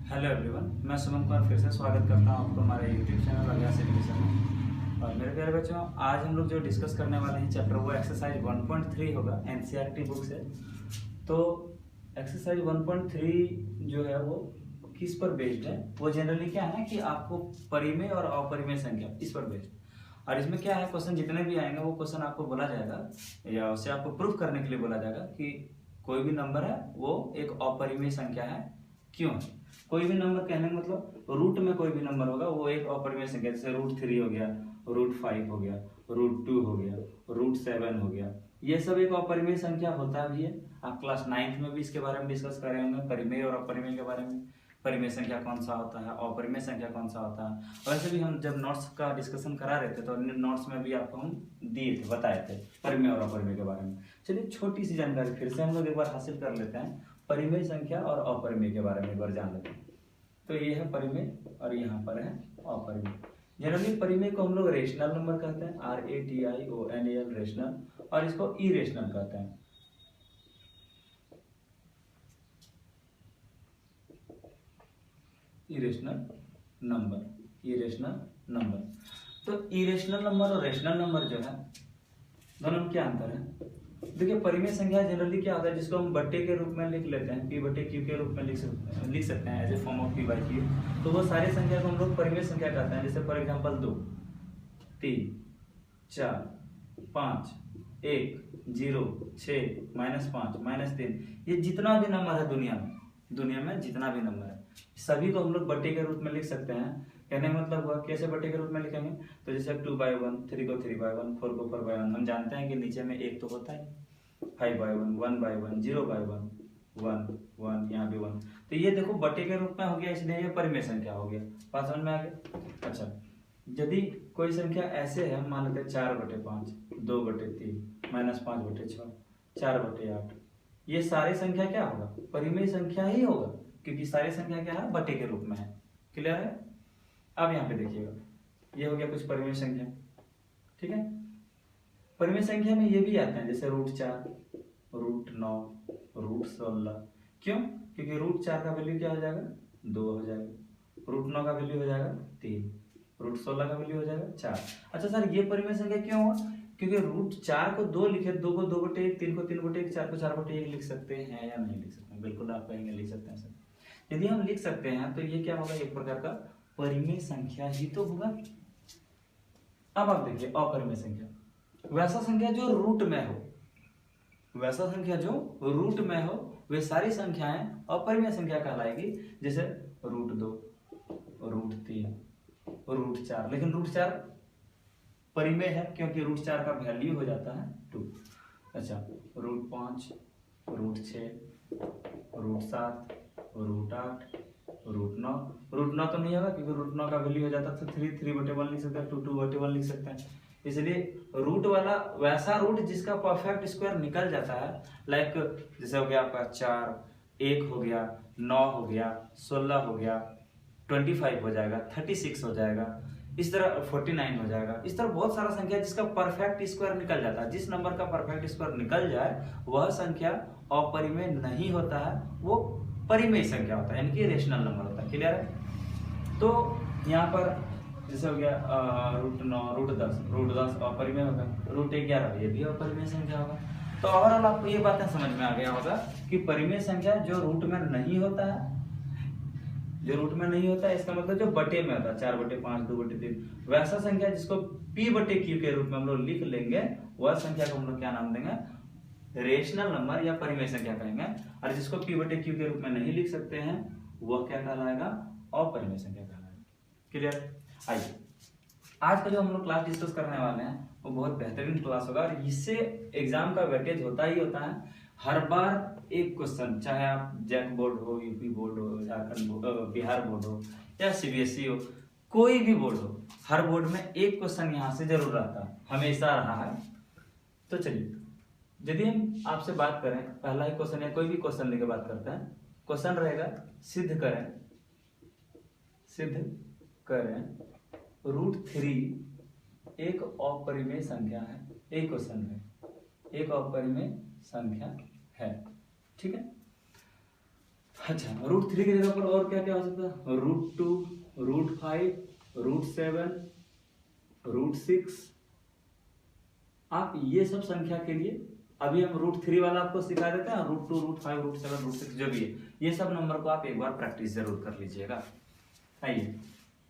Hello everyone, मैं सुमन कुमार फिर से स्वागत करता हूं आपको हमारे यूट्यूब चैनल अभ्यास एजुकेशन में। और मेरे प्यारे बच्चों, आज हम लोग जो डिस्कस करने वाले हैं चैप्टर वो एक्सरसाइज 1.3 होगा, एनसीईआरटी बुक से। तो एक्सरसाइज 1.3 जो है वो किस पर बेस्ड है? वो जनरली क्या है कि आपको परिमेय और अपरिमेय संख्या इस पर बेस्ड। और इसमें क्या है, क्वेश्चन जितने भी आएंगे वो क्वेश्चन आपको बोला जाएगा या उसे आपको प्रूफ करने के लिए बोला जाएगा कि कोई भी नंबर है वो एक अपरिमेय संख्या है, क्यों है। कोई भी नंबर कहने का मतलब रूट में कोई भी नंबर होगा वो एक अपरिमेय संख्या, जैसे √3 हो गया, √5 हो गया, √2 हो गया, √7 हो गया, ये सब एक अपरिमेय संख्या होता भी है। आप क्लास 9th में भी इसके बारे में डिस्कस कर रहे होंगे, परिमेय और अपरिमेय के बारे में। परिमेय संख्या कौन सा होता है, अपरिमेय संख्या कौन सा होता है। वैसे भी हम जब नोट्स का डिस्कशन करा रहे थे तो नोट्स में भी आपको हम दिए थे, बताए थे परिमेय और अपरिमेय के बारे में। चलिए छोटी सी जानकारी फिर से हम लोग एक बार हासिल कर लेते हैं, परिमेय संख्या और अपरिमेय के बारे में एक बार जान लेते हैं। तो ये है परिमेय और यहाँ पर है अपरिमेय। जनरली परिमेय को हम लोग रेशनल नंबर कहते हैं, RATIONAL रेशनल, और इसको इरेशनल कहते हैं। Irrational number. तो इरेशनल नंबर और रेशनल नंबर जो है दोनों में क्या अंतर है? देखिए, परिमेय संख्या जनरली क्या होता है, जिसको हम बट्टे के रूप में लिख लेते हैं, P/Q के रूप में लिख सकते हैं as a form of P/Q। तो वो सारी संख्या को हम लोग परिमेय संख्या कहते हैं। जैसे फॉर एग्जांपल 2, 3, 4, 5, 1, 0, 6, -5, -3, ये जितना भी नंबर है दुनिया में जितना भी नंबर है सभी को हम लोग बट्टे के रूप में लिख सकते हैं। कहने का मतलब हुआ कैसे बट्टे के रूप में लिखेंगे, तो जैसे 2/1, 3 को 3/1, 4 को 4/1। हम जानते हैं कि नीचे में 1 तो होता है, 5/1, 1/1, 0/1, 1, 1, यहाँ भी 1। तो ये देखो बट्टे के रूप में हो गया, इसलिए ये परिमेय संख्या हो गया। बात समझ में आ गया? अच्छा, यदि कोई संख्या ऐसे है, मान लेते हैं 4/5, 2/3, -5/6, 4/8, ये सारी संख्या क्या होगा? परिमेय संख्या ही होगा, क्योंकि सारी संख्या क्या है? बट्टे के रूप में है। क्लियर है? अब यहाँ पे देखिएगा, ये हो गया कुछ परिमेय संख्या, ठीक है। परिमेय संख्या में ये भी आते हैं, जैसे √4, √9, √16। क्यों? क्योंकि √4 का वैल्यू क्या हो जाएगा? 2 हो जाएगा। √9 का वैल्यू हो जाएगा 3, √16 का वैल्यू हो जाएगा 4। अच्छा सर, ये परिमेय संख्या क्यों हुआ? क्योंकि √4 को 2 लिखे, 2 को 2/1, 3 को 3/1, 4 को 4/1 लिख सकते हैं या नहीं लिख सकते हैं? बिल्कुल आप कहेंगे लिख सकते हैं सर। यदि हम लिख सकते हैं तो ये क्या होगा? एक प्रकार का परिमेय संख्या ही तो होगा। अब आप देखिए अपरिमेय संख्या, वैसा संख्या जो रूट में हो, वे सारी संख्याएं अपरिमेय संख्या कहलाएगी। जैसे √2, √3, √4। लेकिन √4 परिमेय है क्योंकि √4 का वैल्यू हो जाता है 2। अच्छा, √5, √6, √7, √8, √9। √9 तो नहीं होगा क्योंकि √9 का वैल्यू हो जाता है तो 3/1 लिख सकते हैं, 2/1 लिख सकते हैं। इसलिए रूट वाला वैसा रूट जिसका परफेक्ट स्क्वायर निकल जाता है, लाइक जैसे हो गया आपका 4, 1 हो गया, 9 हो गया, 16 हो गया, 25 हो जाएगा, 36 हो जाएगा, इस तरह 49 हो जाएगा। इस तरह बहुत सारा संख्या जिसका परफेक्ट स्क्वायर निकल जाता है। जिस नंबर का परफेक्ट स्क्वायर निकल जाए वह संख्या अपरिमेय नहीं होता है, वो परिमेय संख्या होता है, यानी कि रेशनल नंबर होता है। क्लियर है? तो यहाँ पर जैसे हो गया √9, √10 अपरिमेय होगा, √11 ये भी अपरिमेय संख्या होगा। तो ओवरऑल आपको ये बातें समझ में आ गया होगा कि परिमेय संख्या जो रूट में नहीं होता है, इसका मतलब जो बटे में होता है, 4/5, 2/3, वैसा संख्या जिसको P/Q के रूप में हम लोग लिख लेंगे, वह संख्या को हम लोग क्या नाम देंगे? रेशनल नंबर या परिमेय संख्या कहेंगे। और जिसको P/Q के रूप में नहीं लिख सकते हैं वह क्या कहलाएगा? अपरिमेय संख्या कहलाएगा। क्लियर? आइए, आज का जो हम लोग क्लास डिस्कस करने वाले हैं वो बहुत बेहतरीन क्लास होगा और इससे एग्जाम का वेटेज होता ही होता है। हर बार एक क्वेश्चन, चाहे आप जैक बोर्ड हो, यूपी बोर्ड हो, झारखंड बोर्ड, बिहार बोर्ड हो या CBSE हो, कोई भी बोर्ड हो, हर बोर्ड में एक क्वेश्चन यहाँ से जरूर रहता है, हमेशा रहा है। तो चलिए, यदि हम आपसे बात करें, पहला ही क्वेश्चन या कोई भी क्वेश्चन लेके बात करते हैं, क्वेश्चन रहेगा सिद्ध करें √3 एक अपरिमेय संख्या है। एक क्वेश्चन है, एक अपरिमेय संख्या है, ठीक है। अच्छा, √3 की जगह पर और क्या क्या हो सकता है? √2, √5, √7, √6। आप ये सब संख्या के लिए अभी हम √3 वाला आपको सिखा देते हैं, √2, √5, √7, √6 जो भी है, ये सब नंबर को आप एक बार प्रैक्टिस जरूर कर लीजिएगा। आइए,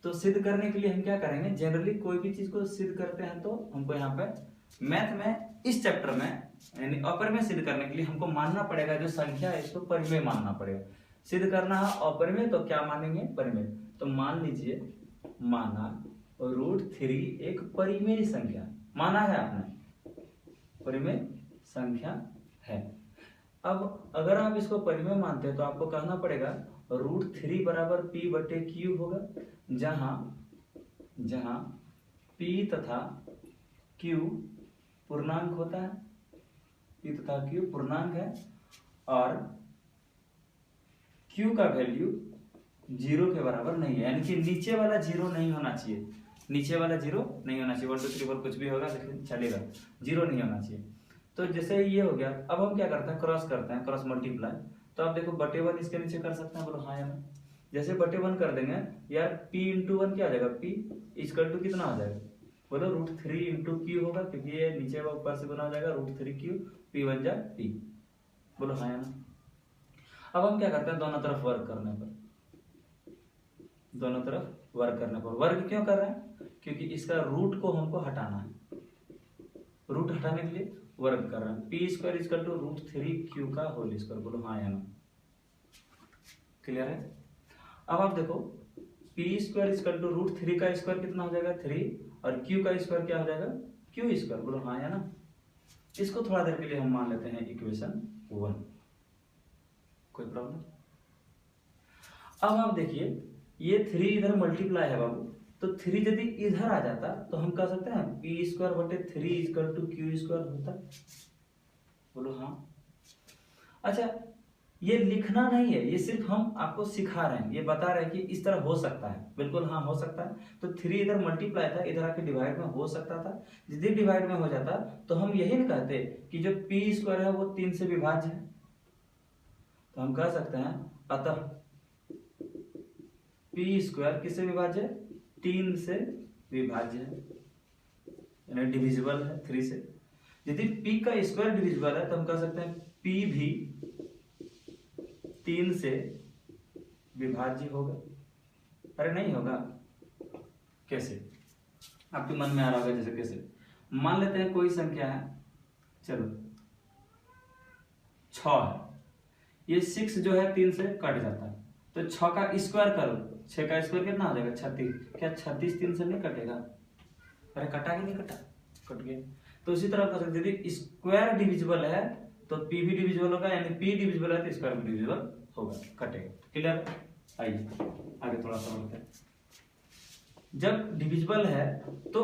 तो सिद्ध करने के लिए हम क्या करेंगे, जनरली कोई भी चीज को सिद्ध करते हैं तो हमको यहाँ पे मैथ में इस चैप्टर में यानी अपरिमेय सिद्ध करने के लिए हमको मानना पड़ेगा जो संख्या है इसको परिमेय मानना पड़ेगा। सिद्ध करना है अपरिमेय तो क्या मानेंगे? परिमेय। तो मान लीजिए, माना √3 एक परिमेय संख्या, माना है आपने, परिमेय संख्या है। अब अगर आप इसको परिमेय मानते हैं तो आपको कहना पड़ेगा √3 बराबर p/q होगा, जहां p तथा q पूर्णांक होता है, p तथा q पूर्णांक है, और q का वैल्यू 0 के बराबर नहीं है, यानी कि नीचे वाला 0 नहीं होना चाहिए, नीचे वाला 0 नहीं होना चाहिए। 1 2 3 4 कुछ भी होगा लेकिन चलेगा, 0 नहीं होना चाहिए। तो जैसे ये हो गया, अब हम क्या करते हैं, क्रॉस करते हैं, क्रॉस मल्टीप्लाई। तो आप देखो /1 इसके नीचे कर सकते हैं, बोलो हाँ या ना। जैसे /1 कर देंगे यार, p × 1 क्या आ जाएगा, p = कितना हो जाएगा, बोलो √3 × q होगा, क्योंकि ये नीचे व ऊपर से गुना हो जाएगा, √3q, p बन जाए p, बोलो हाँ या ना। अब हम क्या करते हैं, दोनों तरफ वर्ग करने पर, दोनों तरफ वर्ग करने पर, वर्ग क्यों कर रहे हैं, क्योंकि इसका रूट को हमको हटाना है, रूट हटाने के लिए वर्ग कर रहे हैं। p² = √3q का होल स्क्वायर, बोलो हाँ या ना। क्लियर है? अब आप देखो, p² √3 का स्क्वायर कितना हो जाएगा, 3, और q का स्क्वायर क्या हो जाएगा, q², बोलो हाँ या ना। इसको थोड़ा देर के लिए हम मान लेते हैं इक्वेशन 1, कोई प्रॉब्लम? अब आप देखिए, ये 3 इधर मल्टीप्लाई है बाबू, तो 3 यदि इधर आ जाता तो हम कह सकते हैं p²/3 = q² होता, बोलो हाँ। अच्छा, ये लिखना नहीं है, ये सिर्फ हम आपको सिखा रहे हैं, ये बता रहे हैं कि इस तरह हो सकता है, बिल्कुल हाँ हो सकता है। तो 3 इधर मल्टीप्लाई था, इधर आके डिवाइड में हो सकता था, यदि डिवाइड में हो जाता तो हम यही नहीं कहते कि जो p² है वो 3 से विभाज्य है, तो हम कह सकते हैं अतः p² किससे विभाज्य है, 3 से विभाज्य है, यानी डिविजिबल है 3 से। यदि p का स्क्वायर डिविजिबल है तो हम कह सकते हैं p भी 3 से विभाज्य होगा। अरे नहीं होगा, कैसे? आपके मन में आ रहा होगा जैसे कैसे। मान लेते हैं कोई संख्या है, चलो 6 है, ये 6 जो है 3 से कट जाता है, तो 6 का स्क्वायर करो, 6 का स्क्वायर कितना हो जाएगा, 36। क्या 36 3 से नहीं कटेगा? अरे कटा कि नहीं कटा, कट गया। तो इसी तरह कर सकते, यदि स्क्वायर डिविजिबल है तो p भी डिविजिबल होगा, यानी p डिविजिबल है तो स्क्वायर भी डिविजिबल होगा, कटेगा। क्लियर? आइए आगे थोड़ा सा बढ़ते हैं। जब डिविजिबल है तो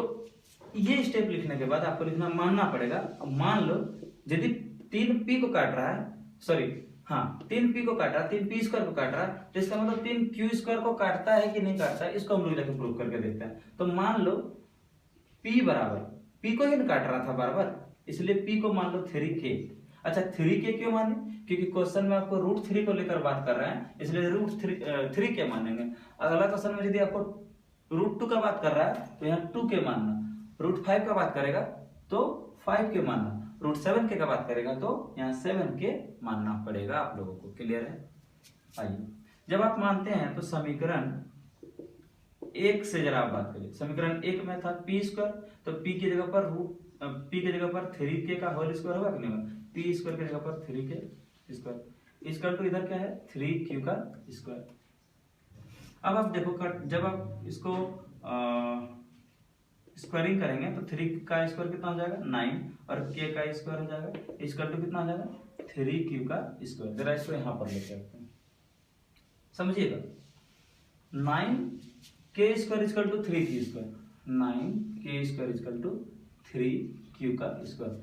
ये स्टेप लिखने के बाद आपको लिखना मानना पड़ेगा। अब मान लो यदि 3p को काट रहा है, सॉरी हाँ 3p को काट रहा है, 3p² को काट रहा है, तो इसका मतलब 3q² को काटता है कि नहीं काटता है, इसको हम लोग जाके प्रूव करके देखते हैं। तो मान लो p बराबर, p को ही काट रहा था बार बार, इसलिए p को मान लो 3k। अच्छा 3k क्यों माने, क्योंकि क्वेश्चन में आपको √3 को लेकर बात कर रहे हैं, इसलिए √3k मानेंगे। अगला क्वेश्चन में यदि आपको √2 का बात कर रहा है तो यहाँ 2k मानना, √5 का बात करेगा तो 5k मानना, √7k का बात करेगा तो यहाँ 7k मानना पड़ेगा आप लोगों को। क्लियर है? आइए, जब आप मानते हैं तो समीकरण 1 से जरा आप बात करिए। समीकरण 1 में था p², तो p की जगह पर 3k का होल स्क्वायर होगा कि नहीं होगा, p² की जगह पर 3k स्क्वायर, तो इधर क्या है 3q का स्क्वायर। अब आप देखो, जब आप इसको स्क्वायरिंग करेंगे तो 3 का स्क्वायर कितना हो जाएगा, 9, और k का स्क्वायर हो जाएगा, इक्वल टू कितना हो जाएगा, 3q का स्क्वायर। जरा इसको यहाँ पर लेके आते हैं, समझिएगा। 9k² equal to 3q², 9k² equal to 3q का स्क्वायर।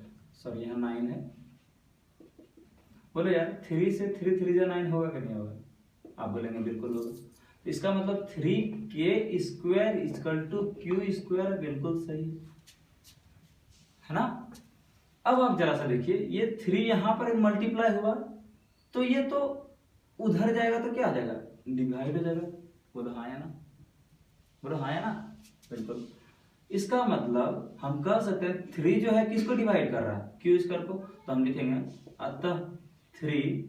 सॉरी यहाँ 9 है, बोलो यार 3 से 3 जा 9 होगा कि नहीं होगा? आप बोलेंगे बिल्कुल होगा। तो इसका मतलब 3k² इक्वल टू q², बिल्कुल सही है ना। अब आप जरा सा देखिए, ये 3 यहां पर मल्टीप्लाई हुआ तो ये तो उधर जाएगा तो क्या आ जाएगा, डिवाइड हो जाएगा। बोलो हाँ या ना, बोलो हाँ या ना, बिल्कुल। इसका मतलब हम कह सकते हैं 3 जो है किसको डिवाइड कर रहा है, क्यू स्क्वायर को। तो हम लिखेंगे अतः 3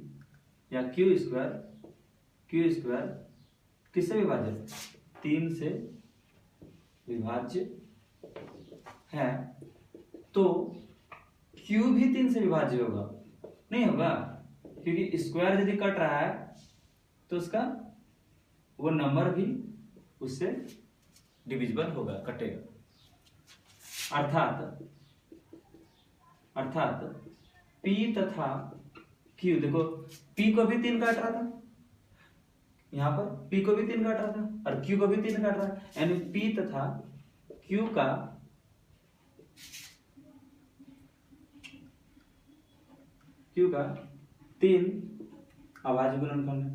या क्यू स्क्वायर किससे विभाज्य, 3 से विभाज्य है। तो क्यू भी 3 से विभाज्य होगा, नहीं होगा, क्योंकि स्क्वायर यदि कट रहा है तो उसका वो नंबर भी उससे डिविजिबल होगा, कटेगा। अर्थात P तथा Q, देखो P को भी 3 काट रहा था, यहां पर P को भी 3 काट रहा था और Q को भी 3 काट रहा है, यानी P तथा Q का तीन अभाज्य गुणनखंड है,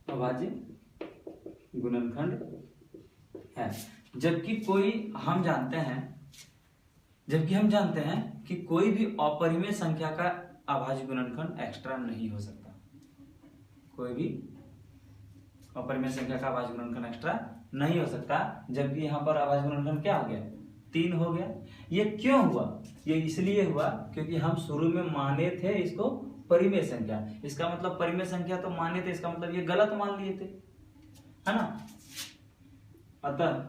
अभाज्य गुणनखंड है। जबकि हम जानते हैं कि कोई भी अपरिमेय संख्या का अभाज्य गुणनखंड एक्स्ट्रा नहीं हो सकता, कोई भी अपरिमेय संख्या का अभाज्य गुणनखंड एक्स्ट्रा नहीं हो सकता। जबकि यहाँ पर अभाज्य गुणनखंड क्या हो गया, 3 हो गया। ये क्यों हुआ, ये इसलिए हुआ क्योंकि हम शुरू में माने थे इसको परिमेय संख्या। इसका मतलब परिमेय संख्या तो माने थे, इसका मतलब ये गलत मान लिए थे, है ना। अतः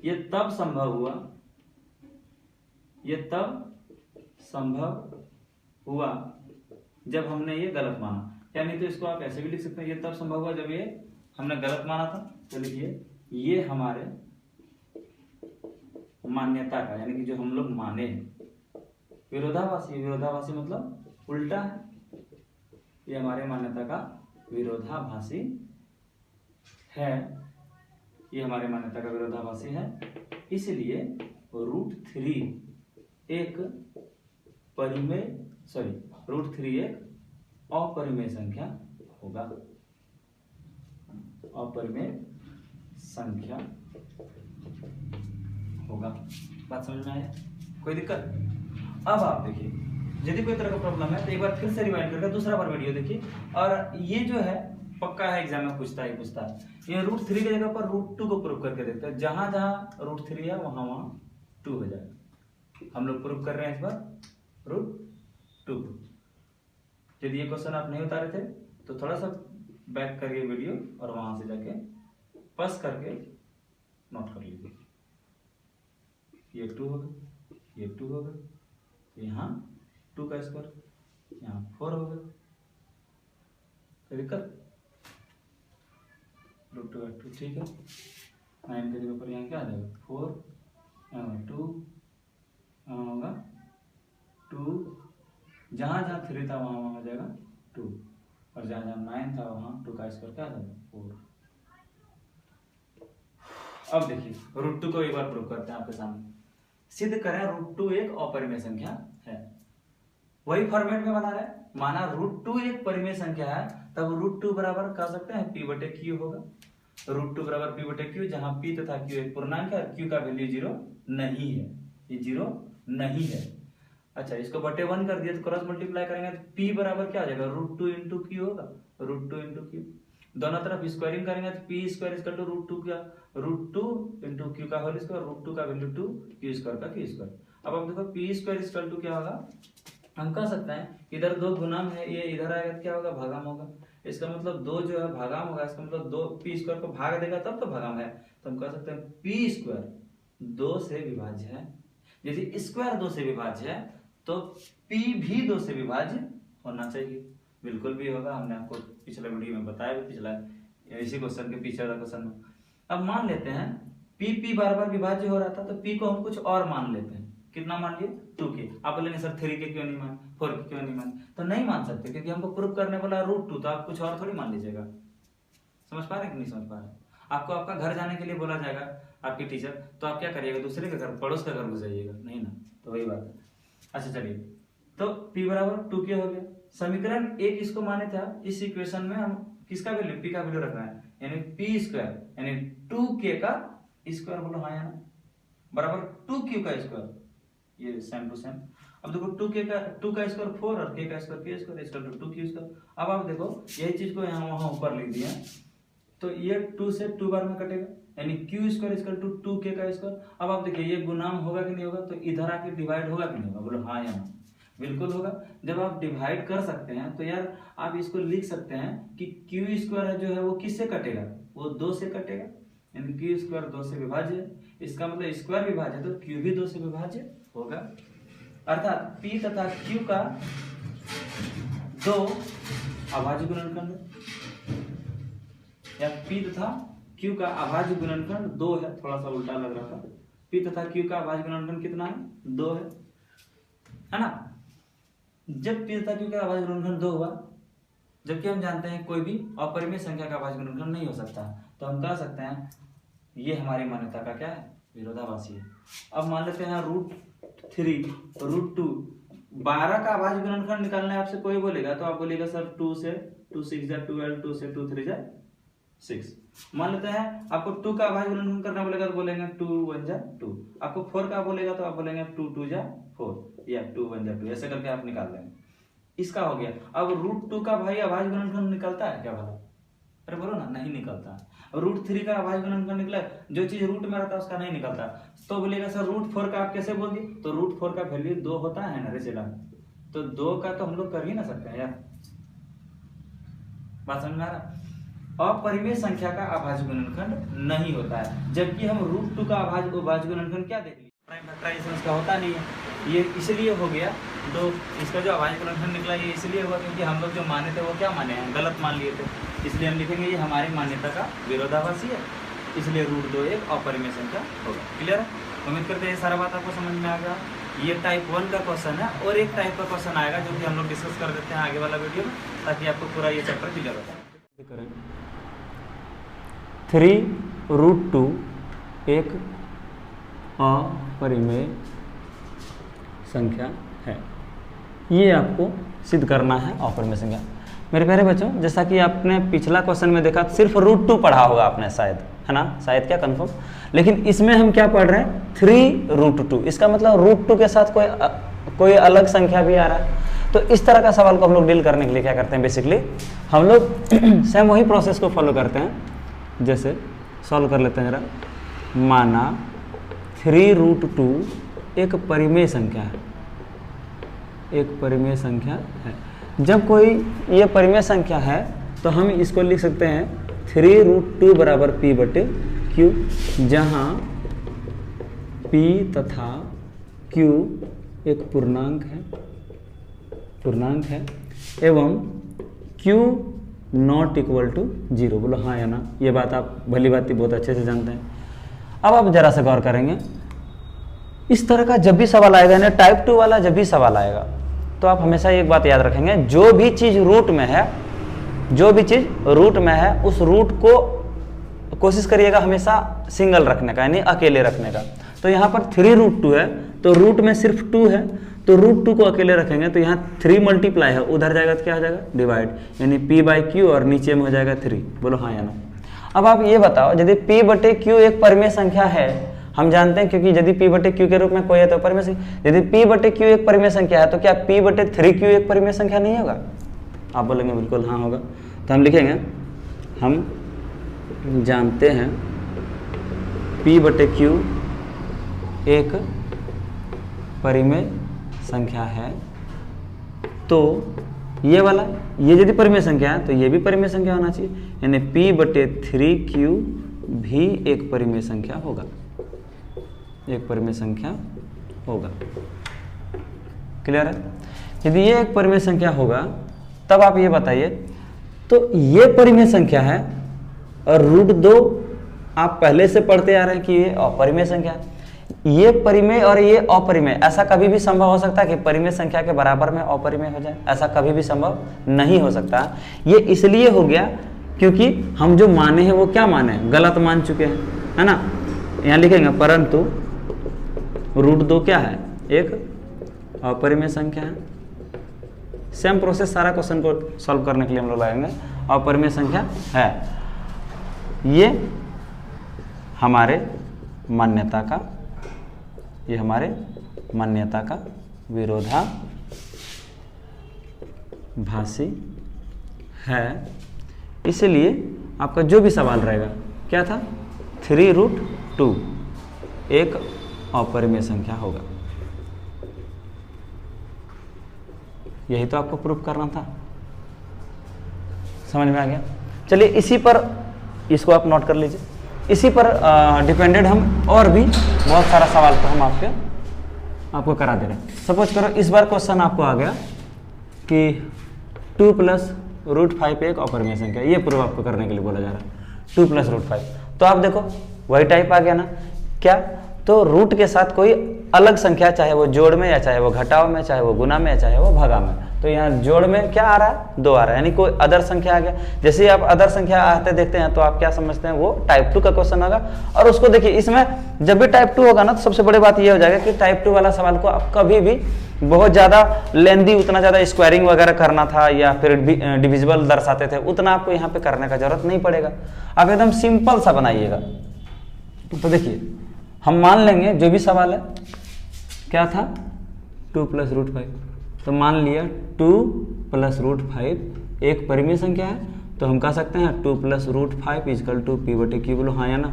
ये तब संभव हुआ जब हमने ये गलत माना। या नहीं तो इसको आप ऐसे भी लिख सकते हैं, ये तब संभव हुआ जब ये हमने गलत माना था। तो लिखिए ये हमारे मान्यता का, यानी कि जो हम लोग माने विरोधाभासी मतलब उल्टा है, ये हमारे मान्यता का विरोधाभासी है, ये हमारे मान्यता का विरोधाभासी है। इसलिए √3 एक अपरिमेय संख्या होगा, अपरिमेय संख्या होगा। बात समझ में आया, कोई दिक्कत। अब आप देखिए, यदि कोई तरह का प्रॉब्लम है तो एक बार फिर से रिवाइंड करके दूसरा बार वीडियो देखिए। और ये जो है पक्का है, एग्जाम में पूछता है। ये √3 की जगह पर √2 को प्रूव करके देखते हैं। जहां जहां √3 है वहां 2 हो जाएगा। हम लोग प्रूव कर रहे हैं इस बार √2। यदि ये क्वेश्चन आप नहीं उतारे थे तो थोड़ा सा बैक करिए वीडियो और वहां से जाके पस करके नोट कर लीजिए। ये 2 होगा, ये 2 होगा, यहाँ 2 का स्क्वायर, यहाँ 4 होगा। कोई दिक्कत, √2 ठीक है। 9 के जगह पर यहाँ क्या आ जाएगा 4, यहाँ 2, यहाँ होगा 2, जहाँ जहाँ 3 था वहाँ हो जाएगा 2, और जहाँ जहाँ 9 था वहाँ 2 का स्क्वायर क्या आ जाएगा 4। अब देखिए √2 को एक बार प्रूव करते हैं आपके सामने। सिद्ध करें √2 एक अपरिमेय संख्या है। वही फॉर्मेट में बना रहे हैं, माना √2 एक परिमेय संख्या है, तब √2 बराबर कह सकते हैं P/Q होगा। √2 बराबर P/Q, जहां P तथा Q एक पूर्णांक है, Q का वैल्यू 0 नहीं है, ये 0 नहीं है। अच्छा, इसको बटे 1 कर दिया तो क्रॉस मल्टीप्लाई करेंगे तो P बराबर क्या आ जाएगा √2 × Q होगा, √2 × Q। दोनों तरफ स्क्वायरिंग करेंगे तो P² = √2 क्या, √2 × Q का होल स्क्वायर, √2 का वैल्यू 2, Q² का Q²। अब आप देखो P² = क्या होगा, हम कह सकते हैं इधर 2 गुणाम है, ये इधर आएगा तो क्या होगा भागाम होगा। इसका मतलब 2 जो है भागाम होगा, इसका मतलब 2 P² को भाग देगा तब तो भागाम है। तो हम कह सकते हैं P² 2 से विभाज्य है। यदि स्क्वायर 2 से विभाज्य है तो P भी 2 से विभाज्य होना चाहिए। बिल्कुल भी होगा, हमने आपको पिछले वीडियो में बताया भी, पिछला इसी क्वेश्चन के पीछे वाला क्वेश्चन में। अब मान लेते हैं P बार बार विभाज्य हो रहा था, तो P को हम कुछ और मान लेते हैं। कितना मान लिए 2 के। आप बोलेंगे सर 3 के क्यों नहीं मान, 4 के क्यों नहीं मान, तो नहीं मान सकते क्योंकि हमको प्रूव करने वाला √2, तो आप कुछ और थोड़ी मान लीजिएगा। समझ पा रहे हैं कि नहीं समझ पा रहे? आपको आपका घर जाने के लिए बोला जाएगा आपके टीचर, तो आप क्या करिएगा, दूसरे के घर, पड़ोस का घर घुस जाइएगा, नहीं ना, तो वही बात है। अच्छा चलिए, तो P बराबर 2 के हो गया। समीकरण 1 इसको माने था, इस इक्वेशन में हम किसका वैल्यू, P का वैल्यू रखना है, यानी P² यानी 2K का स्क्वायर, बोलो हाँ या ना, बराबर 2Q का स्क्वायर, ये सेम टू सेम। अब देखो टू का स्क्वायर 4 और k का square k square equal to 2q²। अब आप देखो यही चीज को यहाँ वहां ऊपर लिख दिया, तो ये 2 से 2 बार में कटेगा, यानी q² इक्वल टू 2k का स्क्वायर। अब आप देखिए ये गुणांक होगा कि नहीं होगा, तो इधर आके डिवाइड होगा कि नहीं होगा, बोलो हाँ या ना, बिल्कुल होगा। जब आप डिवाइड कर सकते हैं तो यार आप इसको लिख सकते हैं कि q² जो है वो किससे कटेगा, वो 2 से कटेगा, यानी q² 2 से विभाज्य है, इसका मतलब स्क्वायर विभाज्य तो q भी 2 से विभाज्य होगा। अर्थात p तथा q का 2 अभाज्य गुणनखंड, या p तथा q का अभाज्य गुणनखंड 2 है, थोड़ा सा उल्टा लग रहा था। p तथा q का अभाज्य गुणनखंड कितना है, 2 है ना। जब p तथा q का अभाज्य गुणनखंड 2 हुआ, जबकि हम जानते हैं कोई भी अपरिमेय संख्या का अभाज्य गुणनखंड नहीं हो सकता, तो हम कह सकते हैं ये हमारी मान्यता का क्या है, विरोधाभासी है। अब मान लेते हैं √3 √2 12 का अभाज्य गुणनखंड निकालना है आपसे कोई बोलेगा, तो आप बोलेगा सर 2 से 2 6 जा 12, 2 से 2 3 जा 6। मान लेते हैं आपको 2 का अभाज्य गुणनखंड करना बोलेगा तो बोलेंगे 2 1 जा 2। आपको 4 का बोलेगा तो आप बोलेंगे 2 2 जा 4 या 2 1 जा 2, ऐसे करके आप निकाल लेंगे। इसका हो गया। अब √2 का भाई अभाज्य गुणनखंड निकलता है क्या भला, अरे बोलो ना, नहीं निकलता। √3 का अभाज्य गुणनखंड निकला, जो चीज रूट में रहता है उसका नहीं निकलता, तो बोलेगा सर √4 का आप कैसे बोल दिए, तो √4 का वैल्यू 2 होता है ना रेसिला, तो 2 का तो हम लोग कर ही ना सकते हैं यार, बात समझ में आ रहा। अपरिमेय संख्या का अभाज्य गुणनखंड नहीं होता है, जबकि हम √2 का अभाज्य गुणनखंड क्या देख लिया, प्राइम फैक्टराइजेशन का होता नहीं है। ये इसलिए हो गया, तो इसका जो अभाज्य गुणनखंड निकला ये इसलिए हुआ क्योंकि हम लोग जो माने थे वो क्या माने हैं, गलत मान लिए थे, इसलिए हम लिखेंगे ये हमारी मान्यता का विरोधाभासी है, इसलिए √2 एक अपरिमेय संख्या होगा। क्लियर है, उम्मीद करते हैं ये सारा बात आपको समझ में आ गया। ये टाइप 1 का क्वेश्चन है, और एक टाइप का क्वेश्चन आएगा जो कि हम लोग डिस्कस कर देते हैं आगे वाला वीडियो में, ताकि आपको पूरा ये चैप्टर क्लियर हो जाए। 3√2 एक अपरिमेय संख्या है, ये आपको सिद्ध करना है अपरिमेय संख्या। मेरे प्यारे बच्चों, जैसा कि आपने पिछला क्वेश्चन में देखा सिर्फ √2 पढ़ा होगा आपने शायद, है ना, शायद क्या कंफर्म, लेकिन इसमें हम क्या पढ़ रहे हैं 3√2, इसका मतलब √2 के साथ कोई अलग संख्या भी आ रहा है। तो इस तरह का सवाल को हम लोग डील करने के लिए क्या करते हैं, बेसिकली हम लोग सेम वही प्रोसेस को फॉलो करते हैं। जैसे सॉल्व कर लेते हैं जरा, माना 3√2 एक परिमेय संख्या है, एक परिमेय संख्या है। जब कोई ये परिमेय संख्या है तो हम इसको लिख सकते हैं 3√2 बराबर p/q, जहाँ p तथा q एक पूर्णांक है एवं q नॉट इक्वल टू 0। बोलो हाँ या ना, ये बात आप भली बात बहुत अच्छे से जानते हैं। अब आप जरा से गौर करेंगे, इस तरह का जब भी सवाल आएगा ना, टाइप 2 वाला जब भी सवाल आएगा, तो आप हमेशा एक बात याद रखेंगे, जो भी चीज़ रूट में है उस रूट को कोशिश करिएगा हमेशा सिंगल रखने का, यानी अकेले रखने का। तो यहाँ पर 3√2 है, तो रूट में सिर्फ 2 है, तो √2 को अकेले रखेंगे, तो यहाँ 3 मल्टीप्लाई है, उधर जाएगा तो क्या हो जाएगा, डिवाइड, यानी p/q और नीचे में हो जाएगा 3। बोलो हाँ या ना। अब आप ये बताओ, यदि p/q एक परिमेय संख्या है, हम जानते हैं क्योंकि यदि p/q के रूप में कोई है तो परिमेय संख्या, यदि p/q एक परिमेय संख्या है तो क्या p/3q एक परिमेय संख्या नहीं होगा? आप बोलेंगे बिल्कुल हाँ होगा। तो हम लिखेंगे, हम जानते हैं p/q एक परिमेय संख्या है, तो ये वाला, ये यदि परिमेय संख्या है तो ये भी परिमेय संख्या होना चाहिए, यानी p/3q भी एक परिमेय संख्या होगा, एक परिमेय संख्या होगा। क्लियर है? यदि ये एक परिमेय संख्या होगा तब आप ये बताइए, तो ये परिमेय संख्या है और √2 आप पहले से पढ़ते आ रहे हैं कि ये अपरिमेय संख्या है। ये परिमेय और ये अपरिमेय, ऐसा कभी भी संभव हो सकता है कि परिमेय संख्या के बराबर में अपरिमेय हो जाए? ऐसा कभी भी संभव नहीं हो सकता। ये इसलिए हो गया क्योंकि हम जो माने हैं वो क्या माने, गलत मान चुके हैं, है ना। यहाँ लिखेंगे परंतु √2 क्या है, एक अपरिमेय संख्या है। सेम प्रोसेस सारा क्वेश्चन को सॉल्व करने के लिए हम लोग लगाएंगे, अपरिमेय संख्या है। ये हमारे मान्यता का विरोधाभासी है, इसलिए आपका जो भी सवाल रहेगा क्या था, 3√2 एक अपरिमेय संख्या होगा। यही तो आपको प्रूफ करना था, समझ में आ गया। चलिए इसी पर, इसको आप नोट कर लीजिए, इसी पर डिपेंडेड हम और भी बहुत सारा सवाल को हम आपको करा दे रहे हैं। सपोज करो इस बार क्वेश्चन आपको आ गया कि 2 + √5 एक अपरिमेय संख्या, ये प्रूफ आपको करने के लिए बोला जा रहा है, 2 + √5। तो आप देखो वही टाइप आ गया ना, क्या, तो रूट के साथ कोई अलग संख्या, चाहे वो जोड़ में या चाहे वो घटाव में, चाहे वो गुना में या चाहे वो भागा में, तो यहाँ जोड़ में क्या आ रहा है, 2 आ रहा है, यानी कोई अदर संख्या आ गया। जैसे ही आप अदर संख्या आते देखते हैं तो आप क्या समझते हैं, वो टाइप 2 का क्वेश्चन होगा। और उसको देखिए, इसमें जब भी टाइप 2 होगा ना, तो सबसे बड़ी बात ये हो जाएगा कि टाइप 2 वाला सवाल को आप कभी भी बहुत ज़्यादा लेंदी, उतना ज़्यादा स्क्वायरिंग वगैरह करना था या फिर डिविजिबल दर्शाते थे, उतना आपको यहाँ पे करने का जरूरत नहीं पड़ेगा। आप एकदम सिंपल सा बनाइएगा। तो देखिए हम मान लेंगे जो भी सवाल है क्या था, 2 + √5, तो मान लिया 2 + √5 एक परिमेय संख्या है, तो हम कह सकते हैं 2 + √5 = p/q, बोलो हाँ या ना।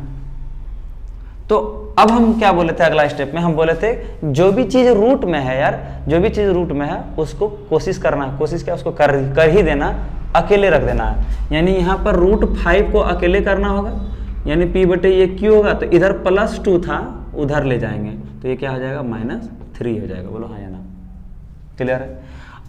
तो अब हम क्या बोले थे, अगला स्टेप में हम बोले थे जो भी चीज रूट में है यार, जो भी चीज रूट में है उसको कोशिश करना है, कोशिश क्या, उसको कर ही देना, अकेले रख देना है। यानी यहाँ पर √5 को अकेले करना होगा, यानी p/q होगा, तो इधर +2 था उधर ले जाएंगे, तो ये क्या हो जाएगा, -3 हो जाएगा, बोलो हाँ या ना। क्लियर है।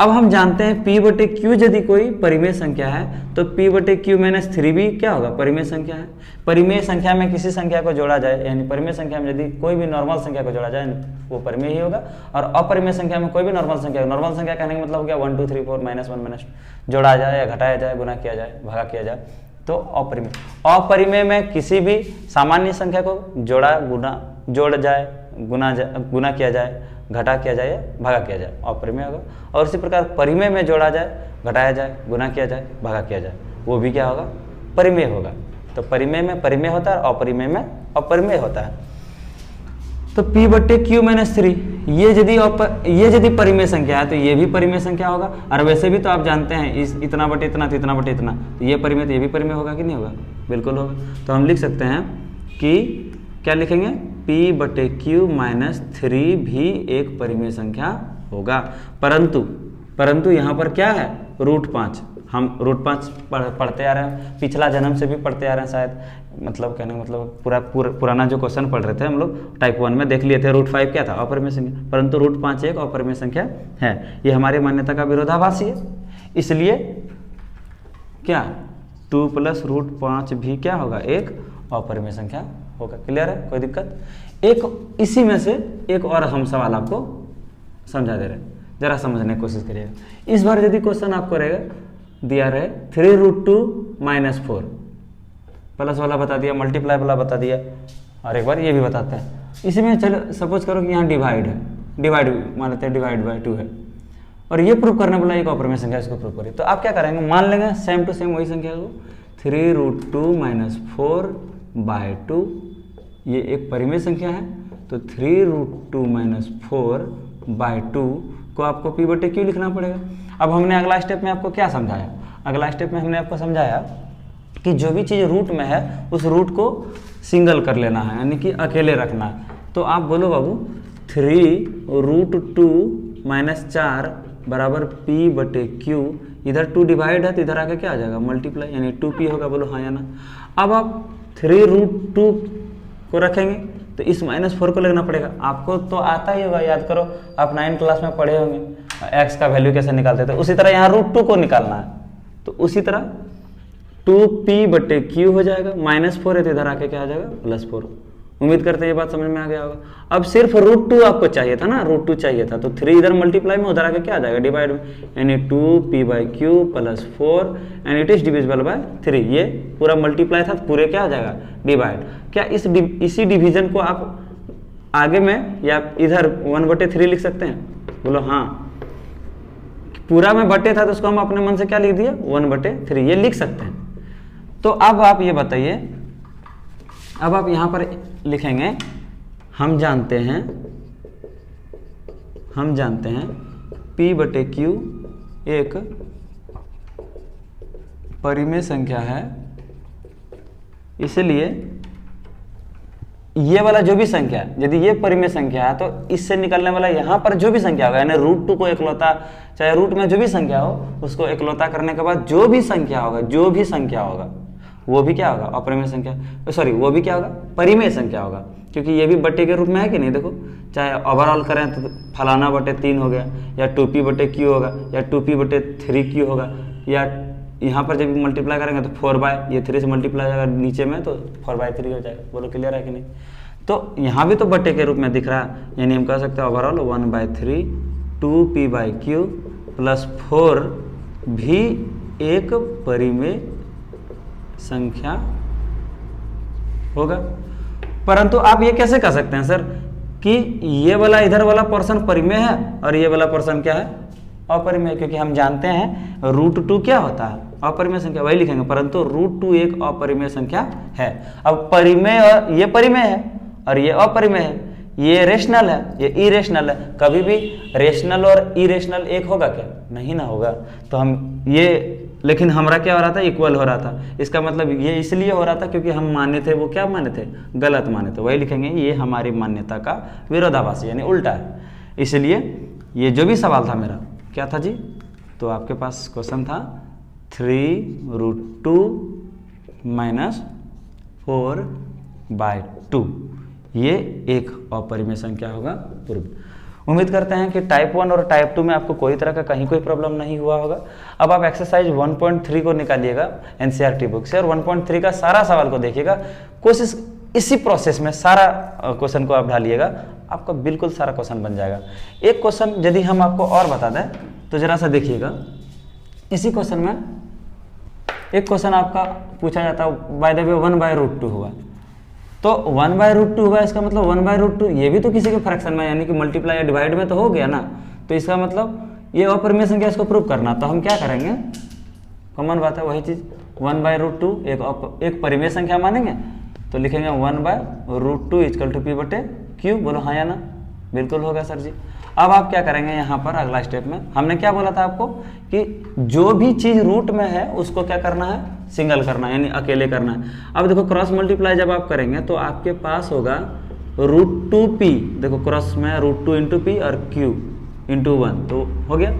अब हम जानते हैं p/q यदि कोई परिमेय संख्या है तो p/q-3 भी क्या होगा, परिमेय संख्या है। परिमेय संख्या में किसी संख्या को जोड़ा जाए, यानी परिमेय संख्या में यदि कोई भी नॉर्मल संख्या को जोड़ा जाए वो परिमेय ही होगा, और अपरिमेय संख्या में कोई भी नॉर्मल संख्या कहने का मतलब हो गया 1 2 3 4 -1 -2 जोड़ा जाए या घटाया जाए, गुना किया जाए, भागा किया जाए, तो अपरिमेय। अपरिमेय में किसी भी सामान्य संख्या को जोड़ जाए, गुना किया जाए, घटा किया जाए या भागा किया जाए, अपरिमेय होगा। और इसी प्रकार परिमेय में जोड़ा जाए, घटाया जाए, गुना किया जाए, भागा किया जाए, वो भी क्या होगा, परिमेय होगा। तो परिमेय में परिमेय होता है और अपरिमेय में अपरिमेय होता है। तो p/q-3 ये यदि परिमेय संख्या है तो ये भी परिमेय संख्या होगा। और वैसे भी तो आप जानते हैं इस इतना बटे इतना तो इतना बटे इतना, तो ये परिमेय, तो ये भी परिमेय होगा कि नहीं होगा, बिल्कुल होगा। तो हम लिख सकते हैं कि क्या लिखेंगे, p/q-3 भी एक परिमेय संख्या होगा। परंतु यहाँ पर क्या है, √5, हम √5 पढ़ते आ रहे हैं, पिछला जन्म से भी पढ़ते आ रहे हैं शायद, मतलब कहने का मतलब पुराना जो क्वेश्चन पढ़ रहे थे हम लोग टाइप 1 में देख लिए थे, √5 क्या था, अपरिमेय संख्या, परंतु √5 एक अपरिमेय संख्या है। ये हमारी मान्यता का विरोधाभासी है, इसलिए क्या 2 + √5 भी क्या होगा, एक अपरिमेय संख्या होगा। क्लियर है, कोई दिक्कत। एक इसी में से एक और हम सवाल आपको समझा दे रहे हैं, जरा समझने की कोशिश करिएगा। इस बार यदि क्वेश्चन आपको रहेगा, दिया रहे 3√2 - 4, प्लस वाला बता दिया, मल्टीप्लाई वाला बता दिया, और एक बार ये भी बताते हैं। इसमें चलो सपोज करो कि यहाँ डिवाइड है, मान लेते हैं डिवाइड/2 है, और ये प्रूफ करने वाला एक अपरिमेय संख्या, इसको प्रूफ करिए। तो आप क्या करेंगे, मान लेंगे सेम टू सेम वही संख्या को, 3√2 - 4/2 ये एक परिमेय संख्या है, तो 3√2 - 4/2 को आपको p/q लिखना पड़ेगा। अब हमने अगला स्टेप में आपको क्या समझाया, अगला स्टेप में हमने आपको समझाया कि जो भी चीज़ रूट में है उस रूट को सिंगल कर लेना है, यानी कि अकेले रखना है। तो आप बोलो बाबू 3√2 - 4 बराबर p/q, इधर 2 डिवाइड है तो इधर आके क्या आ जाएगा, मल्टीप्लाई, यानी 2p होगा, बोलो हाँ या ना। अब आप 3√2 को रखेंगे तो इस -4 को लगना पड़ेगा, आपको तो आता ही होगा, याद करो आप 9 क्लास में पढ़े होंगे x का वैल्यू कैसे निकालते थे, उसी तरह यहाँ √2 को निकालना है, तो उसी तरह 2p/q हो जाएगा, -4 है तो इधर आके क्या आ जाएगा, +4। उम्मीद करते हैं ये बात समझ में आ गया होगा। अब सिर्फ √2 आपको चाहिए था ना, √2 चाहिए था, तो 3 इधर मल्टीप्लाई में, उधर आके क्या आ जाएगा, डिवाइड में, यानी 2p/q + 4 and it is divisible by 3। ये पूरा मल्टीप्लाई था, पूरे क्या आ जाएगा, डिवाइड। क्या इसी डिवीजन को आप आगे में या इधर 1/3 लिख सकते हैं, बोलो हाँ। पूरा में बटे था तो उसको हम अपने मन से क्या लिख दिया, 1/3, ये लिख सकते हैं। तो अब आप ये बताइए, अब आप यहाँ पर लिखेंगे, हम जानते हैं हम जानते हैं P बटे Q एक परिमेय संख्या है, इसलिए ये वाला जो भी संख्या है, यदि ये परिमेय संख्या है तो इससे निकलने वाला यहाँ पर जो भी संख्या होगा, यानी √2 को इकलौता, चाहे रूट में जो भी संख्या हो उसको इकलौता करने के बाद जो भी संख्या होगा वो भी क्या होगा, अपरिमेय संख्या, सॉरी वो भी क्या होगा, परिमेय संख्या होगा, क्योंकि ये भी बट्टे के रूप में है कि नहीं। देखो चाहे ओवरऑल करें तो फलाना बटे 3 हो गया, या 2p बटे q होगा, या 2p बटे 3q होगा, या यहाँ पर जब मल्टीप्लाई करेंगे तो 4 ये 3 से मल्टीप्लाई हो जाएगा नीचे में तो 4/3 हो जाएगा। बोलो क्लियर है कि नहीं। तो यहाँ भी तो बट्टे के रूप में दिख रहा है, यानी हम कह सकते हैं ओवरऑल 1/3 2p/q प्लस 4 भी एक परिमेय संख्या होगा। परंतु आप ये कैसे कह सकते हैं सर कि ये वाला इधर वाला पोर्शन परिमेय है और ये वाला पोर्शन क्या है, अपरिमेय, क्योंकि हम जानते हैं √2 क्या होता है, अपरिमेय संख्या, वही लिखेंगे, परंतु √2 एक अपरिमेय संख्या है। अब परिमेय और ये परिमेय है और ये अपरिमेय है, ये रेशनल है, ये इरेशनल है। कभी भी रेशनल और इरेशनल एक होगा क्या, नहीं ना होगा। तो हम ये, लेकिन हमारा क्या हो रहा था, इक्वल हो रहा था। इसका मतलब ये इसलिए हो रहा था क्योंकि हम माने थे, वो क्या माने थे, गलत माने थे। वही लिखेंगे ये हमारी मान्यता का विरोधाभासी यानी उल्टा है। इसलिए ये जो भी सवाल था मेरा क्या था जी, तो आपके पास क्वेश्चन था 3√2 - 4/2 ये एक अपरिमेय संख्या होगा पूर्व। उम्मीद करते हैं कि टाइप 1 और टाइप 2 में आपको कोई तरह का कहीं कोई प्रॉब्लम नहीं हुआ होगा। अब आप एक्सरसाइज 1.3 को निकालिएगा एनसीईआरटी बुक से और 1.3 का सारा सवाल को देखिएगा। कोशिश इसी प्रोसेस में सारा क्वेश्चन को आप डालिएगा, आपका बिल्कुल सारा क्वेश्चन बन जाएगा। एक क्वेश्चन यदि हम आपको और बता दें तो जरा सा देखिएगा। इसी क्वेश्चन में एक क्वेश्चन आपका पूछा जाता है, बाय द वे 1/√2 हुआ, तो 1/√2 हुआ, इसका मतलब 1/√2 ये भी तो किसी के फ्रैक्शन में यानी कि मल्टीप्लाई या डिवाइड में तो हो गया ना। तो इसका मतलब ये अपरिमेय संख्या, इसको प्रूव करना, तो हम क्या करेंगे, कॉमन बात है वही चीज़, 1/√2 एक परिमेय संख्या मानेंगे, तो लिखेंगे 1/√2 = p बटे q। बोलो हाँ या ना, बिल्कुल होगा सर जी। अब आप क्या करेंगे, यहाँ पर अगला स्टेप में हमने क्या बोला था आपको कि जो भी चीज़ रूट में है उसको क्या करना है, सिंगल करना है, यानी अकेले करना है। अब देखो क्रॉस मल्टीप्लाई जब आप करेंगे तो आपके पास होगा √2p, देखो क्रॉस में √2 × p और q × 1 तो हो गया।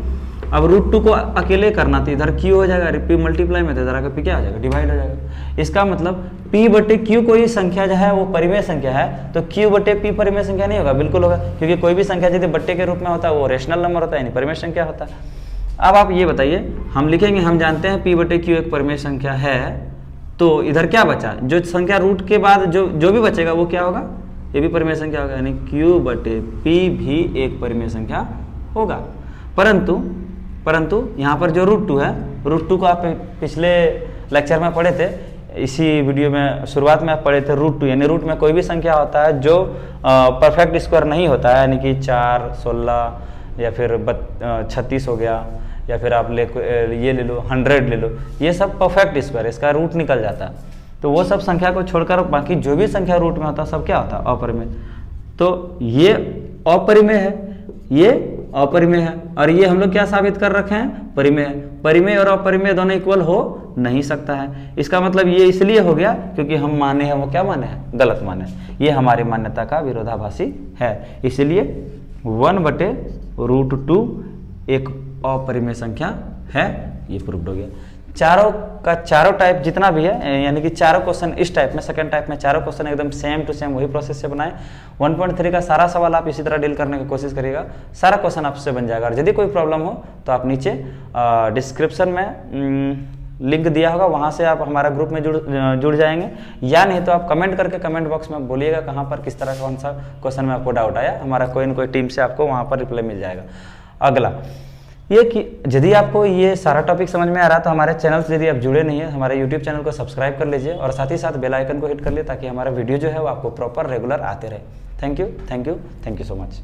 अब √2 को अकेले करना तो इधर q हो जाएगा, p मल्टीप्लाई में तो इधर आकर p क्या हो जाएगा, डिवाइड हो जाएगा। इसका मतलब p बटे q कोई संख्या जो है वो परिमेय संख्या है, तो q बटे p परिमेय संख्या नहीं होगा, बिल्कुल होगा, क्योंकि कोई भी संख्या यदि बट्टे के रूप में होता है वो रेशनल नंबर होता है, यानी परिमेय संख्या होता है। अब आप ये बताइए, हम लिखेंगे, हम जानते हैं p बटे q एक परिमेय संख्या है, तो इधर क्या बचा, जो संख्या रूट के बाद जो भी बचेगा वो क्या होगा, ये भी परिमेय संख्या होगा, यानी q बटे p भी एक परिमेय संख्या होगा। परंतु यहाँ पर जो √2 है, √2 को आप पिछले लेक्चर में पढ़े थे, इसी वीडियो में शुरुआत में आप पढ़े थे √2, यानी रूट में कोई भी संख्या होता है जो परफेक्ट स्क्वायर नहीं होता है, यानी कि 4, 16 या फिर 36 हो गया, या फिर आप ये ले लो 100 ले लो, ये सब परफेक्ट स्क्वायर, इसका रूट निकल जाता है। तो वो सब संख्या को छोड़कर बाकी जो भी संख्या रूट में होता है सब क्या होता है, अपरिमेय। तो ये अपरिमेय है, ये अपरिमेय है, और ये हम लोग क्या साबित कर रखे हैं, परिमेय है। परिमेय और अपरिमेय दोनों इक्वल हो नहीं सकता है। इसका मतलब ये इसलिए हो गया क्योंकि हम माने हैं, वो क्या माने हैं, गलत माने हैं। ये हमारी मान्यता का विरोधाभासी है, इसलिए 1/√2 एक अपरिमेय संख्या है, ये प्रूव्ड हो गया। चारों का चारों टाइप जितना भी है, यानी कि चारों क्वेश्चन इस टाइप में, सेकंड टाइप में चारों क्वेश्चन एकदम सेम टू सेम वही प्रोसेस से बनाए। 1.3 का सारा सवाल आप इसी तरह डील करने की कोशिश करिएगा, सारा क्वेश्चन आपसे बन जाएगा। और यदि कोई प्रॉब्लम हो तो आप नीचे डिस्क्रिप्शन में लिंक दिया होगा, वहाँ से आप हमारा ग्रुप में जुड़ जाएंगे, या नहीं तो आप कमेंट करके कमेंट बॉक्स में बोलिएगा कहाँ पर किस तरह कौन सा क्वेश्चन में आपको डाउट आया, हमारा कोई न कोई टीम से आपको वहाँ पर रिप्लाई मिल जाएगा। अगला ये कि यदि आपको ये सारा टॉपिक समझ में आ रहा है तो हमारे चैनल से यदि आप जुड़े नहीं है, हमारे यूट्यूब चैनल को सब्सक्राइब कर लीजिए और साथ ही साथ बेल आइकन को हिट कर लिए ताकि हमारा वीडियो जो है वो आपको प्रॉपर रेगुलर आते रहे। Thank you so much.